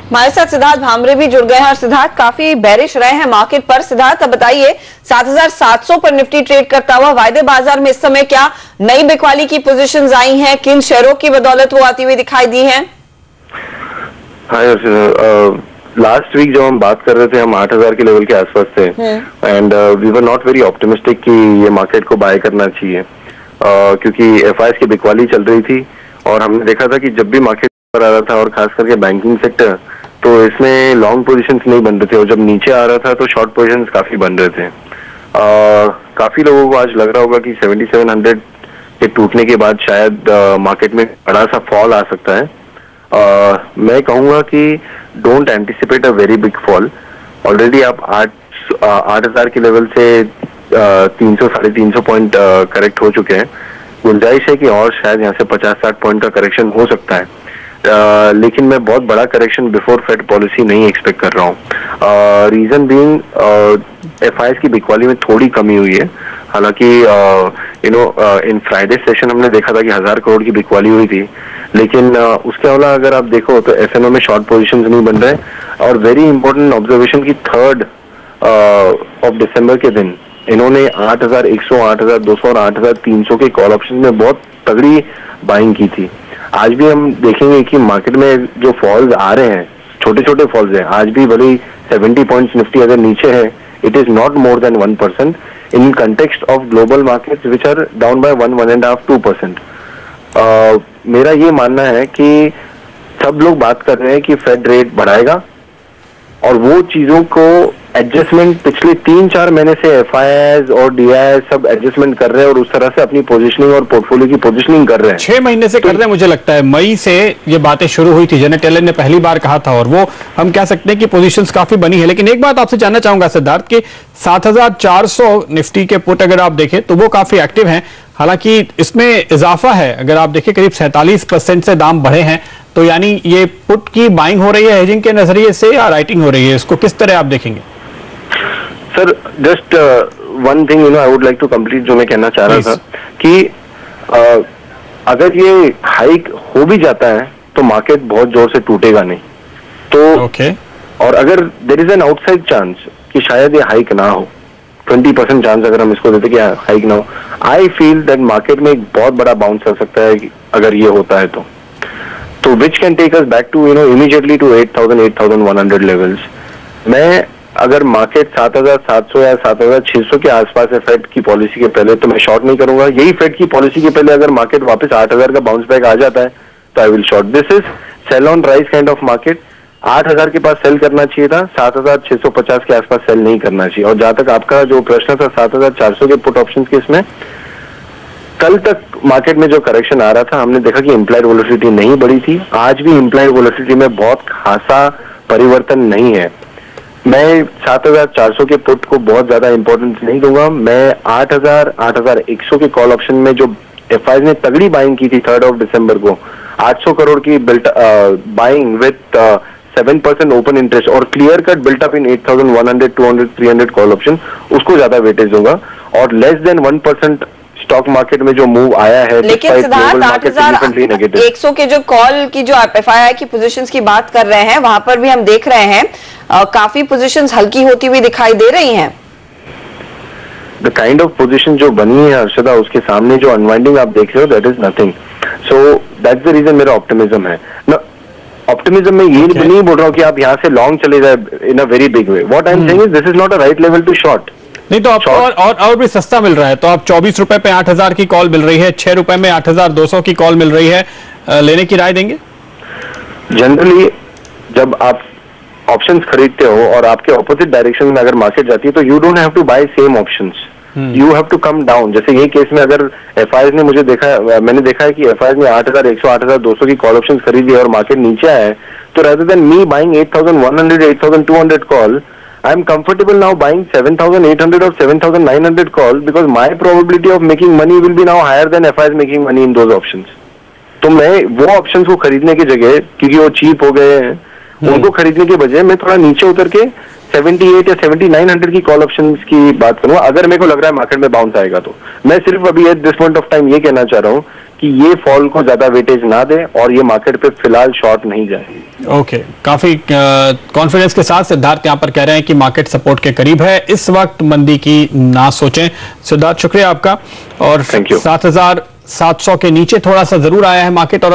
हमारे साथ सिद्धार्थ भामरे भी जुड़ गए हैं और सिद्धार्थ काफी बेरिश रहे हैं मार्केट पर। सिद्धार्थ अब बताइए 7,700 पर निफ्टी ट्रेड करता हुआ वायदे बाजार में इस समय क्या नई बिकवाली की पोजीशंस आई हैं, किन शेयरों की बदौलत वो आती हुई दिखाई दी है? लास्ट वीक जब हम बात कर रहे थे हम 8,000 के लेवल के आसपास थे and we were not very optimistic कि ये मार्केट को बाय करना चाहिए क्योंकि एफआईएस की बिकवाली चल रही थी और हमने देखा था कि जब भी मार्केट पर आ रहा था और खास करके बैंकिंग सेक्टर तो इसमें लॉन्ग पोजीशंस नहीं बन रहे थे और जब नीचे आ रहा था तो शॉर्ट पोजीशंस काफी बन रहे थे। काफी लोगों को आज लग रहा होगा कि 7700 के टूटने के बाद शायद मार्केट में बड़ा सा फॉल आ सकता है। मैं कहूंगा कि don't anticipate a very big fall. Already आप 8,000 के लेवल से 300-350 पॉइंट करेक्ट हो चुके हैं। गुंजाइश है कि और शायद यहाँ से 50-60 पॉइंट का करेक्शन हो सकता है, लेकिन मैं बहुत बड़ा करेक्शन बिफोर फेड पॉलिसी नहीं एक्सपेक्ट कर रहा हूँ। रीजन बीइंग एफआईएस की बिकवाली में थोड़ी कमी हुई है। हालांकि इन फ्राइडे सेशन हमने देखा था कि 1,000 करोड़ की बिकवाली हुई थी, लेकिन उसके अलावा अगर आप देखो तो एफएनओ में शॉर्ट पोजीशंस नहीं बन रहे। और वेरी इंपॉर्टेंट ऑब्जर्वेशन की 3rd ऑफ दिसंबर के दिन इन्होंने 8,100, 8,200 और 8,300 के कॉल ऑप्शन में बहुत तगड़ी बाइंग की थी। आज भी हम देखेंगे कि मार्केट में जो फॉल्स आ रहे हैं, छोटे छोटे फॉल्स हैं, आज भी भले 70 पॉइंट्स निफ्टी अगर नीचे है, it is not more than 1% in context of global markets which are down by 1.5-2%। मेरा ये मानना है कि सब लोग बात कर रहे हैं कि फेड रेट बढ़ाएगा और वो चीजों को एडजस्टमेंट पिछले 3-4 महीने से एफआईआईएस और डीआईआईएस सब एडजस्टमेंट कर रहे हैं और उस तरह से अपनी पोजीशनिंग और पोर्टफोलियो की पोजीशनिंग कर रहे हैं। 6 महीने से कर रहे हैं, मुझे लगता है मई से ये बातें शुरू हुई थी। जेनेट येलन ने पहली बार कहा था और वो हम कह सकते हैं कि पोजीशंस काफी बनी है। लेकिन एक बात आपसे जानना चाहूंगा सिद्धार्थ कि 7,400 निफ्टी के पुट अगर आप देखें तो वो काफी एक्टिव हैं। हालांकि इसमें इजाफा है, अगर आप देखें करीब 47% से दाम बढ़े हैं, तो यानी ये पुट की बाइंग हो रही है हेजिंग के नजरिए से या राइटिंग हो रही है, इसको किस तरह आप देखेंगे? Sir just one thing I would like to complete जो मैं कहना चाह रहा था कि अगर ये हाइक हो भी जाता है तो मार्केट बहुत जोर से टूटेगा नहीं तो और अगर there is an outside chance कि शायद ये हाइक ना हो, 20% चांस अगर हम इसको देते कि हाइक ना हो, आई फील दैट मार्केट में एक बहुत बड़ा बाउंस आ सकता है अगर ये होता है तो which can take us back to immediately to 8,000-8,100 levels. मैं अगर मार्केट 7,700 या 7,600 के आसपास है फेड की पॉलिसी के पहले तो मैं शॉर्ट नहीं करूंगा। यही फेड की पॉलिसी के पहले अगर मार्केट वापस 8,000 का बाउंस बैक आ जाता है तो I will short. This is sell on rise kind of market. 8,000 के पास सेल करना चाहिए था, 7,650 के आसपास सेल नहीं करना चाहिए। और जहां तक आपका जो प्रश्न था 7,400 के पुट ऑप्शन के, इसमें कल तक मार्केट में जो करेक्शन आ रहा था हमने देखा कि इम्प्लाइड वोलेटिलिटी नहीं बढ़ी थी। आज भी इम्प्लाइड वोलेटिलिटी में बहुत खासा परिवर्तन नहीं है। मैं 7,400 के पुट को बहुत ज्यादा इंपॉर्टेंस नहीं दूंगा। मैं 8,000, 8,100 के कॉल ऑप्शन में जो एफआईआईएस ने तगड़ी बाइंग की थी 3rd ऑफ दिसंबर को, 800 करोड़ की बाइंग विथ 7% ओपन इंटरेस्ट और clear cut built up in 8,100, 200, 300 call option, उसको ज्यादा वेटेज दूंगा। और लेस देन 1% स्टॉक मार्केट में जो मूव आया है, लेकिन सिद्धार्थ 8,100 के जो कॉल की जो एफआईआई की पोजीशंस की बात कर रहे हैं वहां पर भी हम देख रहे हैं काफी पोजीशंस हल्की होती हुई दिखाई दे रही हैं। द काइंड ऑफ पोजीशन जो बनी है हर्षदा, उसके सामने जो अनवाइंडिंग आप देख रहे हो that is nothing. So that's the reason मेरा ऑप्टिमिज्म है ना। ऑप्टिमिज्म में ये नहीं बोल रहा हूँ कि आप यहाँ से लॉन्ग चले जाए in a very big way. What I am saying is this is not a right level to short. नहीं तो आपको और भी सस्ता मिल रहा है, तो आप 24 रुपए पे 8,000 की कॉल मिल रही है, 6 रुपए में 8,200 की कॉल मिल रही है, लेने की राय देंगे? जनरली जब आप ऑप्शंस खरीदते हो और आपके ऑपोजिट डायरेक्शन में अगर मार्केट जाती है तो you don't have to buy same options, you have to come down. जैसे ये केस में अगर एफआईआईएस ने मैंने देखा है कि एफआईआईएस ने 8,100, 8,200 की कॉल ऑप्शंस खरीदी और मार्केट नीचे आया है, तो rather than me buying 8,100, 8,200 call, I am comfortable now buying 7,800 or 7,900 call because my probability of making money will be now higher than FIs making money in those options. तो मैं वो options को खरीदने की जगह, क्योंकि वो चीप हो गए हैं, उनको खरीदने के बजाय मैं थोड़ा नीचे उतर के 78 या 7,900 की कॉल ऑप्शंस की बात करूंगा अगर मेरे को लग रहा है मार्केट में बाउंस आएगा तो। मैं सिर्फ अभी at this point of time ये कहना चाह रहा हूँ कि ये फॉल को ज्यादा वेटेज ना दे और ये मार्केट पे फिलहाल शॉर्ट नहीं जाए। ओके, काफी कॉन्फिडेंस के साथ सिद्धार्थ यहां पर कह रहे हैं कि मार्केट सपोर्ट के करीब है, इस वक्त मंदी की ना सोचें। सिद्धार्थ, शुक्रिया आपका। और 7,700 के नीचे थोड़ा सा जरूर आया है मार्केट और